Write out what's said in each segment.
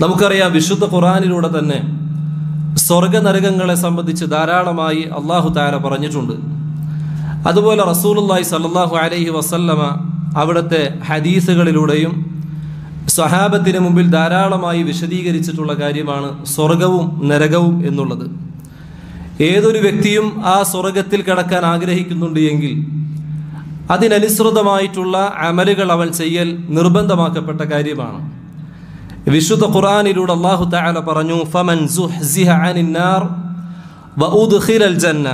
നമുക്കറിയാം, വിശുദ്ധ ഖുർആനിലൂടെ തന്നെ സ്വർഗനരകങ്ങളെ സംബന്ധിച്ച് ധാരാളമായി അല്ലാഹു തആല പറഞ്ഞിട്ടുണ്ട്. അതുപോലെ റസൂലുള്ളാഹി സ്വല്ലല്ലാഹു അലൈഹി വസല്ലമ അവിടുത്തെ ഹദീസുകളിലൂടെയും സ്വഹാബത്തിന് മുമ്പിൽ ധാരാളമായി വിശദീകരിച്ചിട്ടുള്ള കാര്യമാണ് സ്വർഗവും നരകവും എന്നുള്ളത്. ഏതൊരു വ്യക്തിയും ആ സ്വർഗത്തിൽ കടക്കാൻ ആഗ്രഹിക്കുന്നുണ്ട് എങ്കിൽ അതിനനുസൃതമായിട്ടുള്ള അമലുകൾ അവൻ ചെയ്യൽ നിർബന്ധമാക്കപ്പെട്ട കാര്യമാണ്. വിശുദ്ധ ഖുർആനിലൂടെ അല്ലാഹു തആല പറഞ്ഞു, ഫമൻ സുഹ്സിഹ അനിൻ നാർ വഉദ്ഖിലൽ ജന്ന,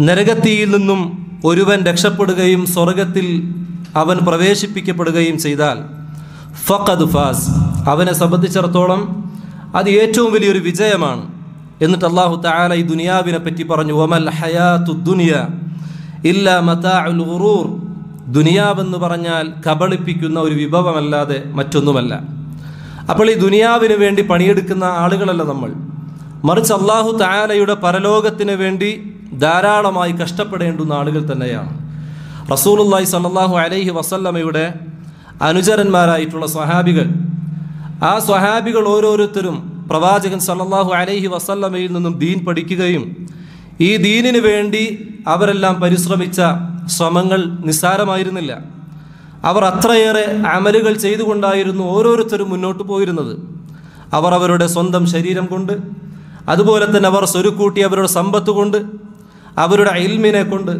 നരകത്തിയിൽ നിന്നും ഒരുവൻ രക്ഷപ്പെടുകയും സ്വർഗത്തിൽ അവൻ പ്രവേശിപ്പിക്കപ്പെടുകയും ചെയ്താൽ ഫഖദ് ഫാസ്, അവനെ സംബന്ധിച്ചിടത്തോളം അത് ഏറ്റവും വലിയൊരു വിജയമാണ്. എന്നിട്ട് അല്ലാഹു തആല ഈ ദുനിയാവിനെ പറ്റി പറഞ്ഞു, വമൽ ഹയാത്തുദ് ദുനിയ ഇല്ലാ മതാഉൽ ഗുറൂർ, ദുനിയാവെന്ന് പറഞ്ഞാൽ കബളിപ്പിക്കുന്ന ഒരു വിഭവമല്ലാതെ മറ്റൊന്നുമല്ല. അപ്പോൾ ഈ ദുനിയാവിന് വേണ്ടി പണിയെടുക്കുന്ന ആളുകളല്ല നമ്മൾ, മറിച്ച് അല്ലാഹു തആലയുടെ പരലോകത്തിന് വേണ്ടി ധാരാളമായി കഷ്ടപ്പെടേണ്ടുന്ന ആളുകൾ തന്നെയാണ്. റസൂലുള്ളാഹി സ്വല്ലല്ലാഹു അലൈഹി വസല്ലമയുടെ അനുചരന്മാരായിട്ടുള്ള സ്വഹാബികൾ, ആ സ്വഹാബികൾ ഓരോരുത്തരും പ്രവാചകൻ സല്ലല്ലാഹു അലൈഹി വസല്ലമയിൽ നിന്നും ദീൻ പഠിക്കുകയും ഈ ദീനിന് വേണ്ടി അവരെല്ലാം പരിശ്രമിച്ച ശ്രമങ്ങൾ നിസ്സാരമായിരുന്നില്ല. അവർ അത്രയേറെ അമലുകൾ ചെയ്തുകൊണ്ടായിരുന്നു ഓരോരുത്തരും മുന്നോട്ട് പോയിരുന്നത്. അവർ അവരുടെ സ്വന്തം ശരീരം കൊണ്ട്, അതുപോലെ തന്നെ അവർ സ്വരുക്കൂട്ടി അവരുടെ സമ്പത്ത് കൊണ്ട്, അവരുടെ ഇൽമിനെ കൊണ്ട്,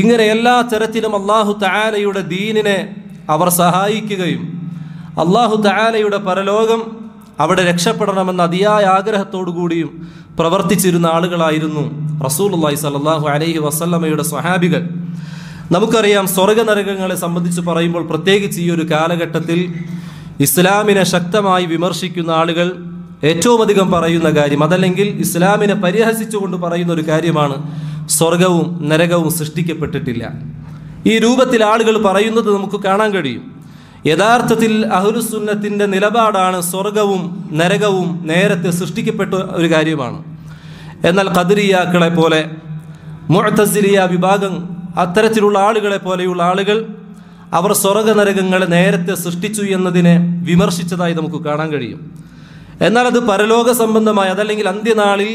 ഇങ്ങനെ എല്ലാ തരത്തിലും അല്ലാഹു തആലയുടെ ദീനിനെ അവർ സഹായിക്കുകയും അല്ലാഹു തആലയുടെ പരലോകം അവിടെ രക്ഷപ്പെടണമെന്ന അതിയായ ആഗ്രഹത്തോടു കൂടിയും പ്രവർത്തിച്ചിരുന്ന ആളുകളായിരുന്നു റസൂലുള്ളാഹി സ്വല്ലല്ലാഹു അലൈഹി വസല്ലമയുടെ സ്വഹാബികൾ. നമുക്കറിയാം, സ്വർഗനരകങ്ങളെ സംബന്ധിച്ച് പറയുമ്പോൾ പ്രത്യേകിച്ച് ഈ ഒരു കാലഘട്ടത്തിൽ ഇസ്ലാമിനെ ശക്തമായി വിമർശിക്കുന്ന ആളുകൾ ഏറ്റവും അധികം പറയുന്ന കാര്യം, അതല്ലെങ്കിൽ ഇസ്ലാമിനെ പരിഹസിച്ചുകൊണ്ട് പറയുന്ന ഒരു കാര്യമാണ്, സ്വർഗവും നരകവും സൃഷ്ടിക്കപ്പെട്ടിട്ടില്ല. ഈ രൂപത്തിൽ ആളുകൾ പറയുന്നത് നമുക്ക് കാണാൻ കഴിയും. യഥാർത്ഥത്തിൽ അഹ്ലുസുന്നത്തിൻ്റെ നിലപാടാണ് സ്വർഗവും നരകവും നേരത്തെ സൃഷ്ടിക്കപ്പെട്ട ഒരു കാര്യമാണ്. എന്നാൽ ഖദരിയാക്കളെ പോലെ, മുഅ്തസിലിയ വിഭാഗം, അത്തരത്തിലുള്ള ആളുകളെ പോലെയുള്ള ആളുകൾ അവർ സ്വർഗനരകങ്ങളെ നേരത്തെ സൃഷ്ടിച്ചു എന്നതിനെ വിമർശിച്ചതായി നമുക്ക് കാണാൻ കഴിയും. എന്നാൽ അത് പരലോക സംബന്ധമായി, അതല്ലെങ്കിൽ അന്ത്യനാളിൽ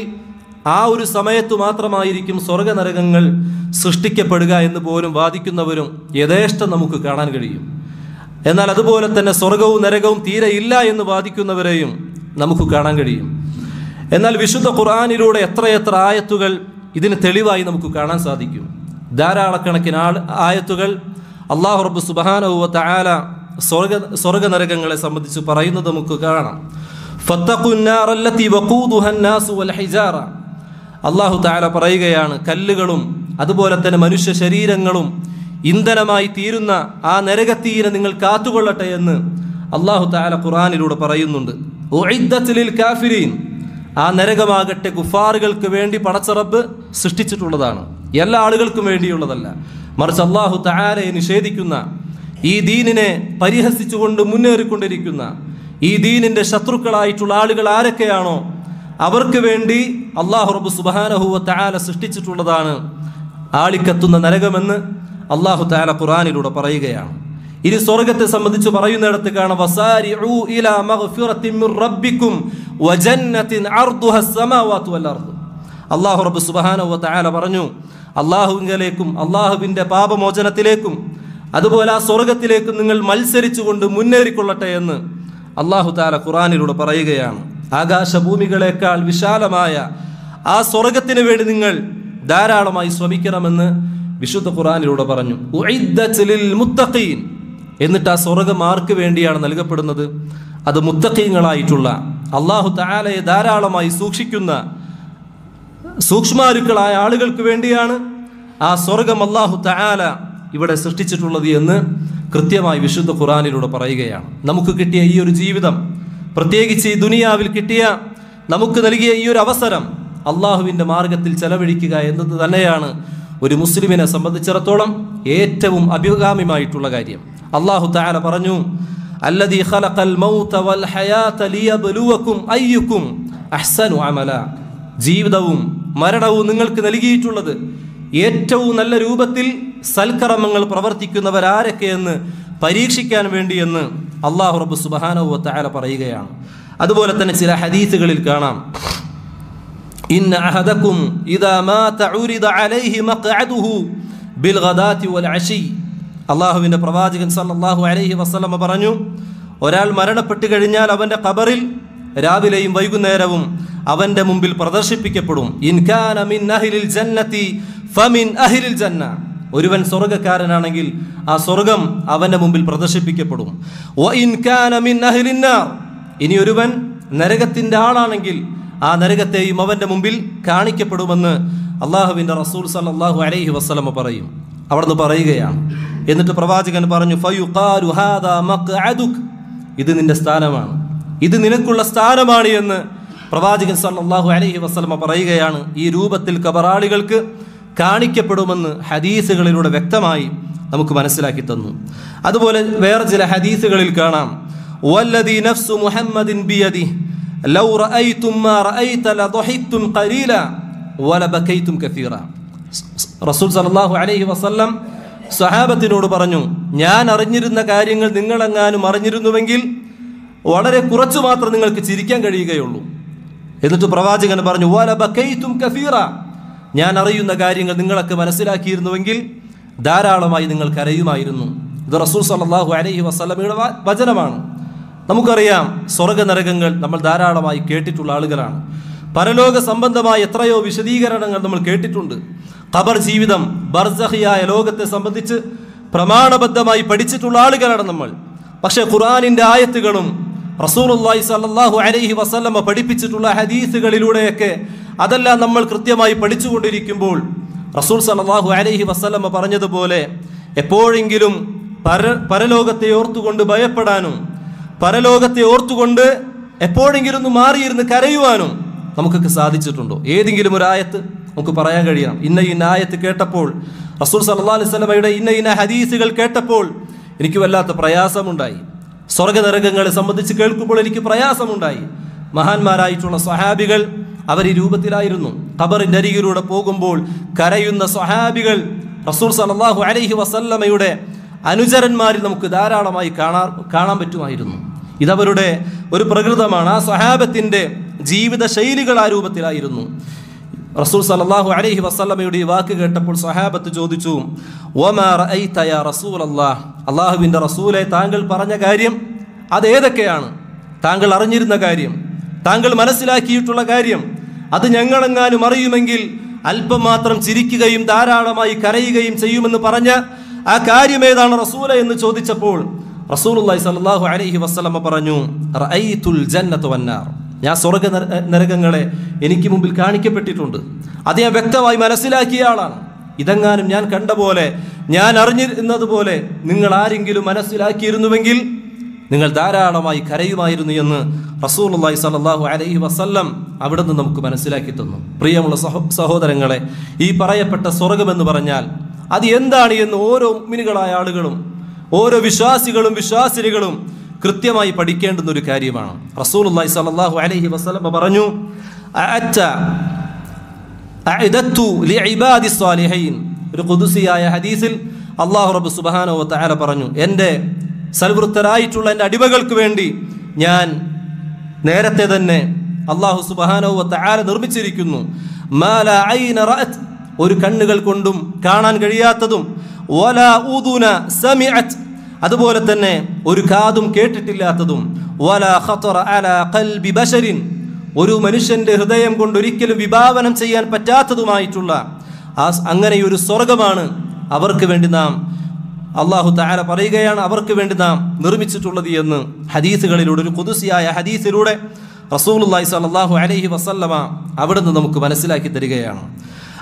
ആ ഒരു സമയത്ത് മാത്രമായിരിക്കും സ്വർഗനരകങ്ങൾ സൃഷ്ടിക്കപ്പെടുക എന്ന് പോലും വാദിക്കുന്നവരും യഥേഷ്ടം നമുക്ക് കാണാൻ കഴിയും. എന്നാൽ അതുപോലെ തന്നെ സ്വർഗവും നരകവും തീരെ ഇല്ല എന്ന് വാദിക്കുന്നവരെയും നമുക്ക് കാണാൻ കഴിയും. എന്നാൽ വിശുദ്ധ ഖുർആനിലൂടെ എത്രയെത്ര ആയത്തുകൾ ഇതിന് തെളിവായി നമുക്ക് കാണാൻ സാധിക്കും. ധാരാളക്കണക്കിന് ആയത്തുകൾ അല്ലാഹു റബ്ബ് സുബ്ഹാനഹു വ തആല സ്വർഗനരകങ്ങളെ സംബന്ധിച്ച് പറയുന്നത് നമുക്ക് കാണാം. ഫത്തഖുന്നാറല്ലതി വഖൂദുഹന്നാസു വൽ ഹിജാറ, അല്ലാഹു തആല പറയുകയാണ്, കല്ലുകളും അതുപോലെ തന്നെ മനുഷ്യ ശരീരങ്ങളും ഇന്ധനമായി തീരുന്ന ആ നരകത്തീരെ നിങ്ങൾ കാത്തുകൊള്ളട്ടെ എന്ന് അല്ലാഹു തആല ഖുർആനിലൂടെ പറയുന്നുണ്ട്. ഉഇദ്ദത് ലിൽ കാഫിരീൻ, ആ നരകമാകട്ടെ കുഫാറുകൾക്ക് വേണ്ടി പടച്ച റബ്ബ് സൃഷ്ടിച്ചിട്ടുള്ളതാണ്, എല്ലാ ആളുകൾക്കും വേണ്ടിയുള്ളതല്ല. മറിച്ച് അല്ലാഹു തആലയെ നിഷേധിക്കുന്ന, ഈ ദീനിനെ പരിഹസിച്ചുകൊണ്ട് മുന്നേറിക്കൊണ്ടിരിക്കുന്ന, ഈ ദീനിൻ്റെ ശത്രുക്കളായിട്ടുള്ള ആളുകൾ ആരൊക്കെയാണോ അവർക്ക് വേണ്ടി അല്ലാഹു റബ്ബ് സുബ്ഹാനഹു വ തആല സൃഷ്ടിച്ചിട്ടുള്ളതാണ് ആളിക്കത്തുന്ന നരകമെന്ന് അല്ലാഹു തആല ഖുർആനിലൂടെ പറയുകയാണ്. ഇനി സ്വർഗത്തെ സംബന്ധിച്ച് പറയുന്നിടത്ത് കാണാം, വസാരിഉ ഇലാ മഗ്ഫിറത്തിൻ മിർ റബ്ബിക്കും വജന്നത്തിൻ അർദുഹ അസ്സമാവാതു വൽ അർദ്. അല്ലാഹു റബ്ബ് സുബ്ഹാനഹു വ തആല പറഞ്ഞു, അല്ലാഹുവിങ്കലേക്കും അല്ലാഹുവിൻ്റെ പാപമോചനത്തിലേക്കും അതുപോലെ ആ സ്വർഗത്തിലേക്കും നിങ്ങൾ മത്സരിച്ചുകൊണ്ട് മുന്നേറിക്കൊള്ളട്ടെ എന്ന് അല്ലാഹു തആല ഖുർആനിലൂടെ പറയുകയാണ്. ആകാശഭൂമികളെക്കാൾ വിശാലമായ ആ സ്വർഗത്തിന് വേണ്ടി നിങ്ങൾ ധാരാളമായി ശ്രമിക്കണമെന്ന് വിശുദ്ധ ഖുർആനിലൂടെ പറഞ്ഞു. ഉഇദ്ദത് ലിൽ മുത്തഖീൻ, എന്നിട്ട് ആ സ്വർഗം ആർക്ക് വേണ്ടിയാണ് നൽകപ്പെടുന്നത്? അത് മുത്തഖീങ്ങളായിട്ടുള്ള, അല്ലാഹു തആലയെ ധാരാളമായി സൂക്ഷിക്കുന്ന സൂക്ഷ്മാരുക്കളായ ആളുകൾക്ക് വേണ്ടിയാണ് ആ സ്വർഗം അല്ലാഹു തആല ഇവിടെ സൃഷ്ടിച്ചിട്ടുള്ളത് എന്ന് കൃത്യമായി വിശുദ്ധ ഖുർആനിലൂടെ പറയുകയാണ്. നമുക്ക് കിട്ടിയ ഈ ഒരു ജീവിതം, പ്രത്യേകിച്ച് ഈ ദുനിയാവിൽ കിട്ടിയ നമുക്ക് നൽകിയ ഈ ഒരു അവസരം അള്ളാഹുവിൻ്റെ മാർഗത്തിൽ ചെലവഴിക്കുക എന്നത് തന്നെയാണ് ഒരു മുസ്ലിമിനെ സംബന്ധിച്ചിടത്തോളം ഏറ്റവും അഭികാമ്യമായിട്ടുള്ള കാര്യം. അല്ലാഹു തആല പറഞ്ഞു, അല്ലദീ ഖലഖൽ മൗത വൽ ഹയാത ലിയബ്ലുവകും അയ്യുക്കും അഹ്സനു അമല, ജീവിതവും മരണവും നിങ്ങൾക്ക് നൽകിയിട്ടുള്ളത് ഏറ്റവും നല്ല രൂപത്തിൽ സൽക്കർമ്മങ്ങൾ പ്രവർത്തിക്കുന്നവരാരൊക്കെയെന്ന് പരീക്ഷിക്കാൻ വേണ്ടിയെന്ന് അല്ലാഹു റബ്ബ് സുബ്ഹാനഹു വ തആല പറയുകയാണ്. അതുപോലെ തന്നെ ചില ഹദീസുകളിൽ കാണാം, ഇന്ന അഹദകും ഇദാ മാത ഉരിദ അലൈഹി മഖഅദുഹു ബിൽ ഗദാതി വൽ അശി. അല്ലാഹുവിൻ്റെ പ്രവാചകൻ സല്ലല്ലാഹു അലൈഹി വസല്ലമ പറഞ്ഞു, ഒരാൾ മരണപ്പെട്ടു കഴിഞ്ഞാൽ അവൻ്റെ ഖബറിൽ രാവിലെയും വൈകുന്നേരവും അവൻ്റെ മുമ്പിൽ പ്രദർശിപ്പിക്കപ്പെടും. ഇൻ കാന മിൻ അഹ്ലിൽ ജന്നതി ഫമിൻ അഹ്ലിൽ ജന്ന. ഒരുവൻ സ്വർഗ്ഗക്കാരനാണെങ്കിൽ ആ സ്വർഗ്ഗം അവൻ്റെ മുമ്പിൽ പ്രദർശിപ്പിക്കപ്പെടും. വ ഇൻ കാന മിൻ അഹ്ലിൻ നാർ. ഇനി ഒരുവൻ നരകത്തിൻ്റെ ആളാണെങ്കിൽ ആ നരകത്തെയും അവൻ്റെ മുമ്പിൽ കാണിക്കപ്പെടുമെന്ന് അള്ളാഹുവിൻ്റെ റസൂൽ സല്ലല്ലാഹു അലൈഹി വസല്ലമ പറയും. അവിടുന്ന് പറയുകയാണ്. എന്നിട്ട് പ്രവാചകൻ പറഞ്ഞു, ഫയുഖാലു ഹാദാ മഖ്അദുക്. ഇത് നിന്റെ സ്ഥാനമാണ്, ഇത് നിനക്കുള്ള സ്ഥാനമാണ് എന്ന് പ്രവാചകൻ സല്ലല്ലാഹു അലൈഹി വസല്ലമ പറയുകയാണ്. ഈ രൂപത്തിൽ ഖബറാളികൾക്ക് കാണിക്കപ്പെടുമെന്ന് ഹദീസുകളിലൂടെ വ്യക്തമായി നമുക്ക് മനസ്സിലാക്കി തന്നു. അതുപോലെ വേറെ ചില ഹദീസുകളിൽ കാണാം, വല്ലദീ നഫ്സു മുഹമ്മദിൻ ബിയദിഹി ലൗ റഅയ്തും മാ റഅയ്ത ലദഹിക്തും ഖലീല വലബകൈതും കസീറ. റസൂൽ സല്ലല്ലാഹു അലൈഹി വസല്ലം സ്വഹാബത്തിനോട് പറഞ്ഞു, ഞാൻ അറിഞ്ഞിരുന്ന കാര്യങ്ങൾ നിങ്ങളെങ്ങാനും അറിഞ്ഞിരുന്നുവെങ്കിൽ വളരെ കുറച്ചു മാത്രം നിങ്ങൾക്ക് ചിരിക്കാൻ കഴിയുകയുള്ളൂ. എന്നിട്ട് പ്രവാചകൻ പറഞ്ഞു, വലബകൈതും കസീറ. ഞാൻ അറിയുന്ന കാര്യങ്ങൾ നിങ്ങളൊക്കെ മനസ്സിലാക്കിയിരുന്നുവെങ്കിൽ ധാരാളമായി നിങ്ങൾ കരയുമായിരുന്നു. ഇത് റസൂൽ സല്ലല്ലാഹു അലൈഹി വസല്ലമയുടെ വചനമാണ്. നമുക്കറിയാം, സ്വർഗ്ഗനരകങ്ങൾ നമ്മൾ ധാരാളമായി കേട്ടിട്ടുള്ള ആളുകളാണ്. പരലോക സംബന്ധമായ എത്രയോ വിശദീകരണങ്ങൾ നമ്മൾ കേട്ടിട്ടുണ്ട്. ഖബർ ജീവിതം, ബർസഖിയായ ലോകത്തെ സംബന്ധിച്ച് പ്രമാണബദ്ധമായി പഠിച്ചിട്ടുള്ള ആളുകളാണ് നമ്മൾ. പക്ഷേ ഖുർആനിൻ്റെ ആയത്തുകളും റസൂലുള്ളാഹി സ്വല്ലല്ലാഹു അലൈഹി വസല്ലമ പഠിപ്പിച്ചിട്ടുള്ള ഹദീസുകളിലൂടെയൊക്കെ അതെല്ലാം നമ്മൾ കൃത്യമായി പഠിച്ചുകൊണ്ടിരിക്കുമ്പോൾ റസൂൽ സ്വല്ലല്ലാഹു അലൈഹി വസല്ലമ പറഞ്ഞതുപോലെ എപ്പോഴെങ്കിലും പരലോകത്തെ ഓർത്തുകൊണ്ട് ഭയപ്പെടാനും പരലോകത്തെ ഓർത്തുകൊണ്ട് എപ്പോഴെങ്കിലും ഒന്ന് മാറിയിരുന്ന് കരയുവാനും നമുക്കൊക്കെ സാധിച്ചിട്ടുണ്ടോ? ഏതെങ്കിലും ഒരു ആയത്ത് നമുക്ക് പറയാൻ കഴിയണം, ഇന്ന ആയത്ത് കേട്ടപ്പോൾ, റസൂൽ സല്ലല്ലാഹു അലൈഹി വസല്ലമയുടെ ഇന്ന ഹദീസുകൾ കേട്ടപ്പോൾ എനിക്ക് വല്ലാത്ത പ്രയാസമുണ്ടായി, സ്വർഗ്ഗനരകങ്ങളെ സംബന്ധിച്ച് കേൾക്കുമ്പോൾ എനിക്ക് പ്രയാസമുണ്ടായി. മഹാന്മാരായിട്ടുള്ള സ്വഹാബികൾ അവർ ഈ രൂപത്തിലായിരുന്നു. ഖബറിൻ്റെ അരികിലൂടെ പോകുമ്പോൾ കരയുന്ന സ്വഹാബികൾ റസൂൽ സല്ലല്ലാഹു അലൈഹി വസല്ലമയുടെ അനുചരന്മാരിൽ നമുക്ക് ധാരാളമായി കാണാൻ പറ്റുമായിരുന്നു. ഇതവരുടെ ഒരു പ്രകൃതമാണ്. ആ സ്വഹാബത്തിൻ്റെ ജീവിത ശൈലികൾ ആ രൂപത്തിലായിരുന്നു. റസൂൽ സല്ലല്ലാഹു അലൈഹി വസല്ലമയുടെ ഈ വാക്ക് കേട്ടപ്പോൾ സ്വഹാബത്ത് ചോദിച്ചു, വമാ റഅയ്ത യാ റസൂലല്ലാഹ്. അല്ലാഹുവിൻ്റെ റസൂലെ, താങ്കൾ പറഞ്ഞ കാര്യം അതേതൊക്കെയാണ്? താങ്കൾ അറിഞ്ഞിരുന്ന കാര്യം, താങ്കൾ മനസ്സിലാക്കിയിട്ടുള്ള കാര്യം, അത് ഞങ്ങളെങ്ങാനും അറിയുമെങ്കിൽ അല്പം മാത്രം ചിരിക്കുകയും ധാരാളമായി കരയുകയും ചെയ്യുമെന്ന് പറഞ്ഞ ആ കാര്യം ഏതാണ് റസൂലെ എന്ന് ചോദിച്ചപ്പോൾ റസൂലുള്ളാഹി സ്വല്ലല്ലാഹു അലൈഹി വസല്ലമ പറഞ്ഞു, റഅയ്തുൽ ജന്നത വന്നാർ. ഞാൻ സ്വർഗ്ഗ നരകങ്ങളെ എനിക്ക് മുമ്പിൽ കാണിക്കപ്പെട്ടിട്ടുണ്ട്, അത് ഞാൻ വ്യക്തമായി മനസ്സിലാക്കിയ ആളാണ്. ഇതെങ്ങാനും ഞാൻ കണ്ട പോലെ, ഞാൻ അറിഞ്ഞിരുന്നത് പോലെ നിങ്ങൾ ആരെങ്കിലും മനസ്സിലാക്കിയിരുന്നുവെങ്കിൽ നിങ്ങൾ ധാരാളമായി കരയുമായിരുന്നു എന്ന് റസൂലുള്ളാഹി സ്വല്ലല്ലാഹു അലൈഹി വസല്ലം അവിടുന്ന് നമുക്ക് മനസ്സിലാക്കി തന്നു. പ്രിയമുള്ള സഹോദരങ്ങളെ, ഈ പറയപ്പെട്ട സ്വർഗമെന്ന് പറഞ്ഞാൽ അത് എന്താണ് എന്ന് ഓരോ മുഅ്മിനുകളായ ആളുകളും ഓരോ വിശ്വാസികളും വിശ്വാസിനികളും കൃത്യമായി പഠിക്കേണ്ടുന്ന ഒരു കാര്യമാണ്. റസൂലുള്ളാഹി സ്വല്ലല്ലാഹു അലൈഹി വസല്ലം പറഞ്ഞു, അഅദത്തു ലിഇബാദി സ്വാലിഹീൻ. ഒരു ഖുദ്സിയായ ഹദീസിൽ അല്ലാഹു റബ്ബ് സുബ്ഹാനഹു വ തആല പറഞ്ഞു, എൻ്റെ സൽവൃത്തരായിട്ടുള്ള എൻ്റെ അടിമകൾക്ക് വേണ്ടി ഞാൻ നേരത്തെ തന്നെ അല്ലാഹു സുബ്ഹാനഹു വ തആല നിർമ്മിച്ചിരിക്കുന്നു മാ ലാ ഐന റഅത്, ഒരു കണ്ണുകൾ കൊണ്ടും കാണാൻ കഴിയാത്തതും, വലാ ഉദുന സമിഅത്, അതുപോലെ തന്നെ ഒരു കാതും കേട്ടിട്ടില്ലാത്തതും, വലാ ഖതറ അലാ ഖൽബി ബശരിൻ, ഒരു മനുഷ്യന്റെ ഹൃദയം കൊണ്ട് ഒരിക്കലും വിഭാവനം ചെയ്യാൻ പറ്റാത്തതുമായിട്ടുള്ള അങ്ങനെയൊരു സ്വർഗമാണ് അവർക്ക് വേണ്ടി നാം, അല്ലാഹു തആല പറയുകയാണ്, അവർക്ക് വേണ്ടി നാം നിർമ്മിച്ചിട്ടുള്ളത് എന്ന് ഹദീസുകളിലൂടെ, ഒരു ഖുദ്സിയായ ഹദീസിലൂടെ റസൂലുള്ളാഹി സ്വല്ലല്ലാഹു അലൈഹി വസല്ലമ അവിടുന്ന് നമുക്ക് മനസ്സിലാക്കി തരികയാണ്.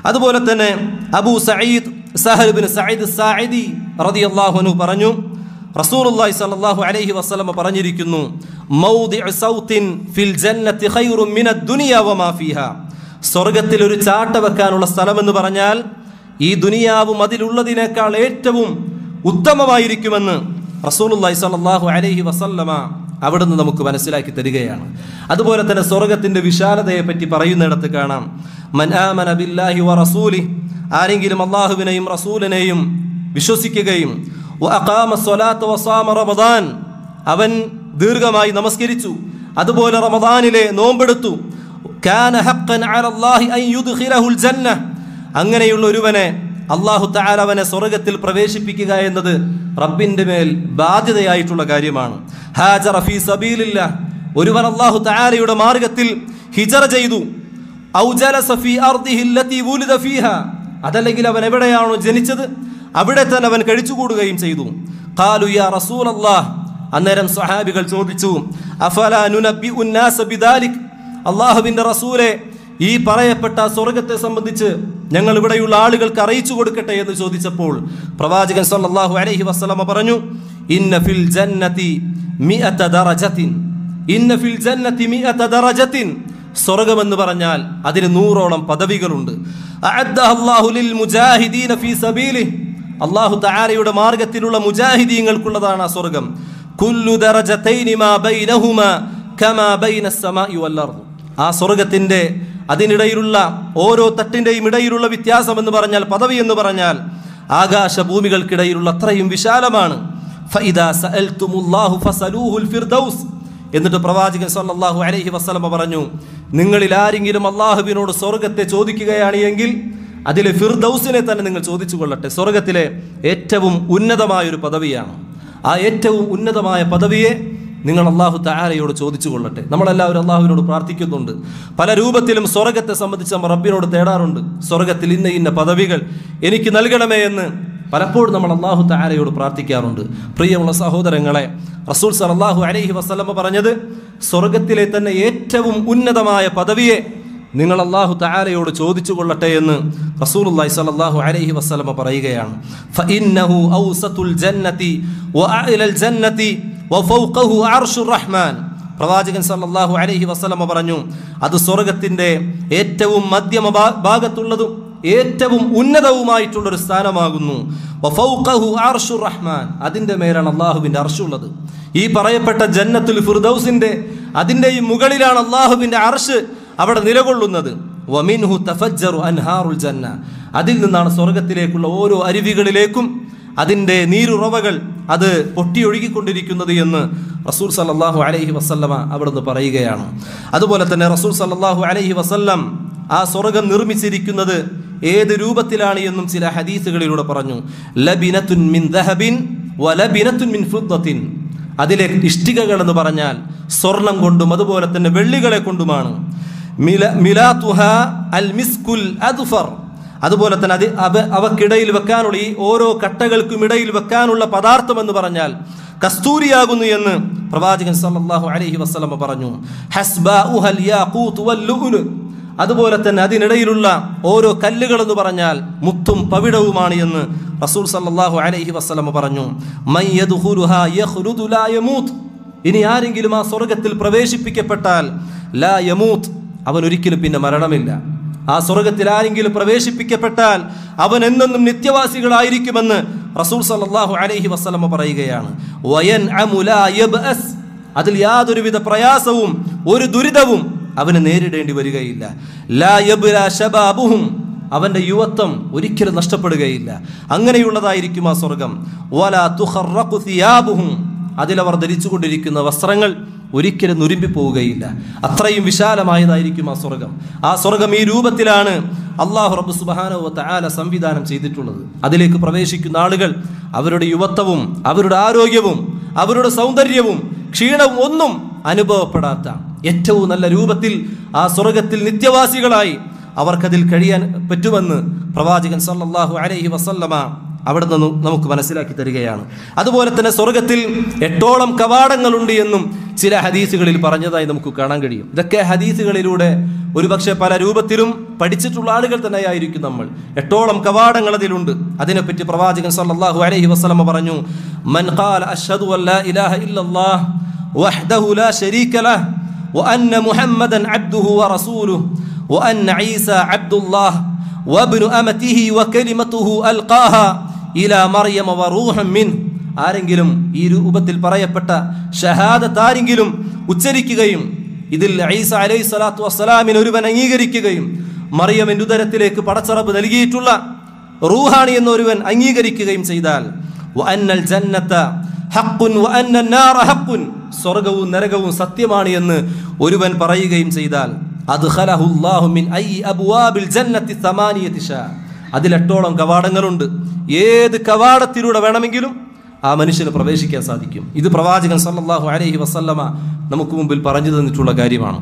അതുപോലെ തന്നെ അബൂ സഈദ് സഹൽ ഇബ്നു സഈദ് സാഇദി റളിയല്ലാഹു അൻഹു പറഞ്ഞു, റസൂലുള്ളാഹി സ്വല്ലല്ലാഹു അലൈഹി വസല്ലമ പറഞ്ഞിരിക്കുന്നു, മൗദിഉ സൗത്തിൻ ഫിൽ ജന്നത്തി ഖൈറുൻ മിനദ് ദുനിയ വമാ ഫീഹാ. സ്വർഗ്ഗത്തിൽ ഒരു ചാട്ട വെക്കാനുള്ള സ്ഥലമെന്ന് പറഞ്ഞാൽ ഈ ദുനിയാവും അതിലുള്ളതിനേക്കാൾ ഏറ്റവും ഉത്തമമായിരിക്കുമെന്ന് റസൂലുള്ളാഹി സ്വല്ലല്ലാഹു അലൈഹി വസല്ലമ അവിടുന്ന് നമുക്ക് മനസ്സിലാക്കി തരികയാണ്. അതുപോലെ തന്നെ സ്വർഗ്ഗത്തിന്റെ വിശാലതയെ പറ്റി പറയുന്നിടത്ത് കാണാം, മൻ ആമന ബില്ലാഹി വ റസൂലിഹി, ആരെങ്കിലും അല്ലാഹുവിനെയും റസൂലിനെയും വിശ്വസിക്കുകയും, വ അഖാമ സ്വലാത്ത വ സാമ റമദാൻ, അവൻ ദീർഘമായി നമസ്കരിച്ചു, അതുപോലെ റമദാനിലെ നോമ്പെടുത്തു. കാന ഹഖ്ഖൻ അലല്ലാഹി അൻ യുദ്ഖിലഹുൽ ജന്ന, അങ്ങനെയുള്ള ഒരുവനെ അല്ലാഹു തആല അവനെ സ്വർഗ്ഗത്തിൽ പ്രവേശിപ്പിക്കുക എന്നത് റബ്ബിന്റെ മേൽ ബാധ്യതയായിട്ടുള്ള കാര്യമാണ്. ഹാജറ ഫീ സബീലില്ലാഹ്, ഒരുവൻ അല്ലാഹു തആലയുടെ മാർഗ്ഗത്തിൽ ഹിജറ ചെയ്തു. ഔ ജലസ ഫീ അർദിഹി അല്ലതി വുലിദ ഫീഹാ, അതല്ലെങ്കിൽ അവൻ എവിടെയാണോ ജനിച്ചത് അവിടെ തന്നെ അവൻ കഴിച്ചുകൂടുകയും ചെയ്തു. ഖാലു യാ റസൂലല്ലാഹ്, അന്നേരം സ്വഹാബികൾ ചോദിച്ചു, അഫലാ നുനബ്ബിഉൻ നാസ ബിദാലിക്, അല്ലാഹുവിന്റെ റസൂലെ, ഈ പറയപ്പെട്ട സ്വർഗ്ഗത്തെ സംബന്ധിച്ച് ഞങ്ങൾ ഇവിടെയുള്ള ആളുകൾക്ക് അറിയിച്ചു കൊടുക്കട്ടെ എന്ന് ചോദിച്ചപ്പോൾ പ്രവാചകൻ സല്ലല്ലാഹു അലൈഹി വസല്ലമ പറഞ്ഞു, ഇന്ന ഫിൽ ജന്നതി മിഅത ദറജത്തിൻ, ഇന്ന ഫിൽ ജന്നതി മിഅത ദറജത്തിൻ, സ്വർഗ്ഗമെന്ന് പറഞ്ഞാൽ അതിന് 100ഓളം പദവികളുണ്ട്. അഅദ്ദഹല്ലാഹു ലിൽ മുജാഹിദീന ഫീ സബീലിഹി, അല്ലാഹു തആലയുടെ മാർഗ്ഗത്തിലുള്ള മുജാഹിദീങ്ങൾക്കുള്ളതാണ് ആ സ്വർഗ്ഗം. കുല്ലു ദറജതൈനി മാ ബൈനഹുമാ കമാ ബൈനസ് സമാഇ വൽ അർദ്, ആ സ്വർഗ്ഗത്തിന്റെ അതിനിടയിലുള്ള ഓരോ തട്ടിന്റെയും ഇടയിലുള്ള വ്യത്യാസം എന്ന് പറഞ്ഞാൽ, പദവി എന്ന് പറഞ്ഞാൽ ആകാശഭൂമികൾക്കിടയിലുള്ള അത്രയും വിശാലമാണ്. ഫഇദാ സഅൽതുമുല്ലാഹു ഫസലൂഹുൽ ഫിർദൗസ്, എന്നിട്ട് പ്രവാചകൻ സല്ലല്ലാഹു അലൈഹി വസല്ലമ പറഞ്ഞു, നിങ്ങളിൽ ആരെങ്കിലും അല്ലാഹുവിനോട് സ്വർഗ്ഗത്തെ ചോദിക്കുകയാണ് എങ്കിൽ അതിലെ ഫിർദൗസിനെ തന്നെ നിങ്ങൾ ചോദിച്ചു കൊള്ളട്ടെ. സ്വർഗ്ഗത്തിലെ ഏറ്റവും ഉന്നതമായൊരു പദവിയാണ്. ആ ഏറ്റവും ഉന്നതമായ പദവിയെ നിങ്ങൾ അല്ലാഹു തആലയോട് ചോദിച്ചു കൊള്ളട്ടെ. നമ്മളെല്ലാവരും അല്ലാഹുവിനോട് പ്രാർത്ഥിക്കുന്നുണ്ട്. പല രൂപത്തിലും സ്വർഗ്ഗത്തെ സംബന്ധിച്ച് നമ്മൾ റബ്ബിനോട് തേടാറുണ്ട്. സ്വർഗ്ഗത്തിൽ ഇന്ന ഇന്ന പദവികൾ എനിക്ക് നൽകണമേ എന്ന് പലപ്പോഴും നമ്മൾ അല്ലാഹു തആലയോട് പ്രാർത്ഥിക്കാറുണ്ട്. പ്രിയമുള്ള സഹോദരങ്ങളെ, റസൂൽ സല്ലല്ലാഹു അലൈഹി വസല്ലമ പറഞ്ഞത്, സ്വർഗ്ഗത്തിലെ തന്നെ ഏറ്റവും ഉന്നതമായ പദവിയെ നിങ്ങൾ അല്ലാഹു തആലയോട് ചോദിച്ചു കൊള്ളട്ടെ എന്ന് റസൂലുള്ളാഹി സ്വല്ലല്ലാഹു അലൈഹി വസല്ലമ പറയുകയാണ്. ഫഇന്നഹു ഔസതുൽ ജന്നതി വഅഅലൽ ജന്നതി വഫൗഖഹു അർശുർ റഹ്മാൻ, പ്രവാചകൻ സല്ലല്ലാഹു അലൈഹി വസല്ലമ പറഞ്ഞു, അത് സ്വർഗ്ഗത്തിന്റെ ഏറ്റവും മധ്യമ ഭാഗത്തുള്ളതും ഏറ്റവും ഉന്നതവുമായിട്ടുള്ളൊരു സ്ഥാനമാകുന്നു. വഫൗഖഹു അർശുർ റഹ്മാൻ, അതിൻ്റെ മേലാണ് അല്ലാഹുവിൻ്റെ അർശുള്ളത്. ഈ പറയപ്പെട്ട ജന്നത്തുൽ ഫിർദൗസിന്റെ അതിൻ്റെയും മുകളിലാണ് അല്ലാഹുവിൻ്റെ അർശ് അവിടെ നിലകൊള്ളുന്നത്. വമിൻഹു തഫജ്ജറു അൻഹാറുൽ ജന്ന, അതിൽ നിന്നാണ് സ്വർഗ്ഗത്തിലേക്കുള്ള ഓരോ അരുവികളിലേക്കും അതിൻ്റെ നീരുറവകൾ അത് പൊട്ടിയൊഴുകിക്കൊണ്ടിരിക്കുന്നത് എന്ന് റസൂൽ സല്ലല്ലാഹു അലൈഹി വസല്ലമ അവിടുന്ന് പറയുകയാണ്. അതുപോലെ തന്നെ റസൂൽ സല്ലല്ലാഹു അലൈഹി വസല്ലം ആ സ്വർഗ്ഗം നിർമ്മിച്ചിരിക്കുന്നത് ഏത് രൂപത്തിലാണ് എന്നും ചില ഹദീസുകളിലൂടെ പറഞ്ഞു. ലബിനത്തുൻ മിൻ ദഹബിൻ വലബിനത്തുൻ മിൻ ഫിദ്ദത്തിൻ, അതിലെ ഇഷ്ടികകൾ എന്ന് പറഞ്ഞാൽ സ്വർണം കൊണ്ടും അതുപോലെ തന്നെ വെള്ളികളെ കൊണ്ടുമാണ്. മിലാതുഹാ അൽ മിസ്കുൽ അദ്ഫർ, അതുപോലെ തന്നെ അവക്കിടയിൽ വെക്കാനുള്ള ഈ ഓരോ കട്ടകൾക്കും ഇടയിൽ വെക്കാനുള്ള പദാർത്ഥം എന്ന് പറഞ്ഞാൽ കസ്തൂരിയാകുന്നു എന്ന് പ്രവാചകൻ സല്ലല്ലാഹു അലൈഹി വസല്ലമ പറഞ്ഞു. ഹസ്ബാഉഹൽ യാഖൂത്ത് വൽ ലുഅ്ലു, അതുപോലെ തന്നെ അതിനിടയിലുള്ള ഓരോ കല്ലുകൾ എന്ന് പറഞ്ഞാൽ മുത്തും പവിഴവുമാണ് എന്ന് റസൂൽ സല്ലല്ലാഹു അലൈഹി വസല്ലമ പറഞ്ഞു. മൻ യദ്ഖുലുഹാ യഖ്ലുദു ലാ യമൂത്ത്, ഇനി ആരെങ്കിലും ആ സ്വർഗ്ഗത്തിൽ പ്രവേശിപ്പിക്കപ്പെട്ടാൽ ലാ യമൂത്ത്, അവൻ ഒരിക്കലും പിന്നെ മരണമില്ല. ആ സ്വർഗ്ഗത്തിൽ ആരെങ്കിലും പ്രവേശിപ്പിക്കപ്പെട്ടാൽ അവൻ എന്നെന്നും നിത്യവാസികളായിരിക്കുമെന്ന് റസൂൽ സല്ലല്ലാഹു അലൈഹി വസല്ലമ പറയുകയാണ്. വയൻഅമു ലാ യബ്അസ്, അതിൽ യാതൊരുവിധ പ്രയാസവും ഒരു ദുരിതവും അവന് നേരിടേണ്ടി വരികയില്ല. ലാ യബ്ലാ ശബാബുഹും, അവന്റെ യുവത്വം ഒരിക്കലും നഷ്ടപ്പെടുകയില്ല. അങ്ങനെയുള്ളതായിരിക്കും ആ സ്വർഗ്ഗം. വലാ തുഖറഖു സിയാബുഹും, അതിലവർ ധരിച്ചുകൊണ്ടിരിക്കുന്ന വസ്ത്രങ്ങൾ ഒരിക്കലും നുരുമ്പിപ്പോവുകയില്ല. അത്രയും വിശാലമായതായിരിക്കും ആ സ്വർഗ്ഗം. ആ സ്വർഗ്ഗം ഈ രൂപത്തിലാണ് അല്ലാഹു റബ്ബ് സുബ്ഹാനഹു വ തആല സംവിധാനം ചെയ്തിട്ടുള്ളത്. അതിലേക്ക് പ്രവേശിക്കുന്ന ആളുകൾ അവരുടെ യുവത്വവും അവരുടെ ആരോഗ്യവും അവരുടെ സൗന്ദര്യവും ക്ഷീണവും ഒന്നും അനുഭവപ്പെടാത്ത ഏറ്റവും നല്ല രൂപത്തിൽ ആ സ്വർഗ്ഗത്തിൽ നിത്യവാസികളായി അവർക്കതിൽ കഴിയാൻ പറ്റുമെന്ന് പ്രവാചകൻ സല്ലല്ലാഹു അലൈഹി വസല്ലമ അവിടെ നിന്ന് നമുക്ക് മനസ്സിലാക്കി തരികയാണ്. അതുപോലെ തന്നെ സ്വർഗ്ഗത്തിൽ 8ഓളം കവാടങ്ങളുണ്ട് എന്നും ചില ഹദീസുകളിൽ പറഞ്ഞതായി നമുക്ക് കാണാൻ കഴിയും. ഇതൊക്കെ ഹദീസുകളിലൂടെ ഒരുപക്ഷെ പല രൂപത്തിലും പഠിച്ചിട്ടുള്ള ആളുകൾ തന്നെയായിരിക്കും നമ്മൾ. 8ഓളം കവാടങ്ങൾ അതിലുണ്ട്. അതിനെപ്പറ്റി പ്രവാചകൻ സല്ലല്ലാഹു അലൈഹി വസല്ലമ പറഞ്ഞു, മൻ ഖാല അശ്ഹദു അൻ ലാ ഇലാഹ ഇല്ലല്ലാഹ് വഹ്ദഹു ലാ ശരീക ലഹ് വഅന്ന മുഹമ്മദൻ അബ്ദുഹു വറസൂലുഹു വഅന്ന ഈസ അബ്ദുല്ലാഹ് വബ്നു അമതിഹി വകലിമതുഹു അൽഖാഹാ ഇലാ മറിയം വറൂഹൻ മിൻ, ആരെങ്കിലും ഈ രൂപത്തിൽ പറയപ്പെട്ട ഷഹാദത്ത് ആരെങ്കിലും ഉച്ചരിക്കുകയും ഇതിൽ ഈസ അലൈഹി സ്വലാത്തു വസ്സലാമിന് ഒരുവൻ അംഗീകരിക്കുകയും മറിയമിന്റെ ഉദരത്തിലേക്ക് പടച്ചറബ് നൽകിയിട്ടുള്ള റൂഹാണി എന്നൊരുവൻ അംഗീകരിക്കുകയും ചെയ്താൽ വഅന്നൽ ജന്നത ഹഖ്ഖുൻ വഅന്ന അന്നാറ ഹഖ്ഖുൻ, സ്വർഗ്ഗവും നരകവും സത്യമാണ് എന്ന് ഒരുവൻ പറയുകയും ചെയ്താൽ അദ്ഖലഹു അല്ലാഹു മിൻ അയ്യി അബ്വാബിൽ ജന്നത്തി തമാനിയതി ശാ, അതിൽ 8ഓളം കവാടങ്ങളുണ്ട്. ഏത് കവാടത്തിലൂടെ വേണമെങ്കിലും ആ മനുഷ്യന് പ്രവേശിക്കാൻ സാധിക്കും. ഇത് പ്രവാചകൻ സല്ലല്ലാഹു അലൈഹി വസല്ലമ നമുക്ക് മുമ്പിൽ പറഞ്ഞു തന്നിട്ടുള്ള കാര്യമാണ്.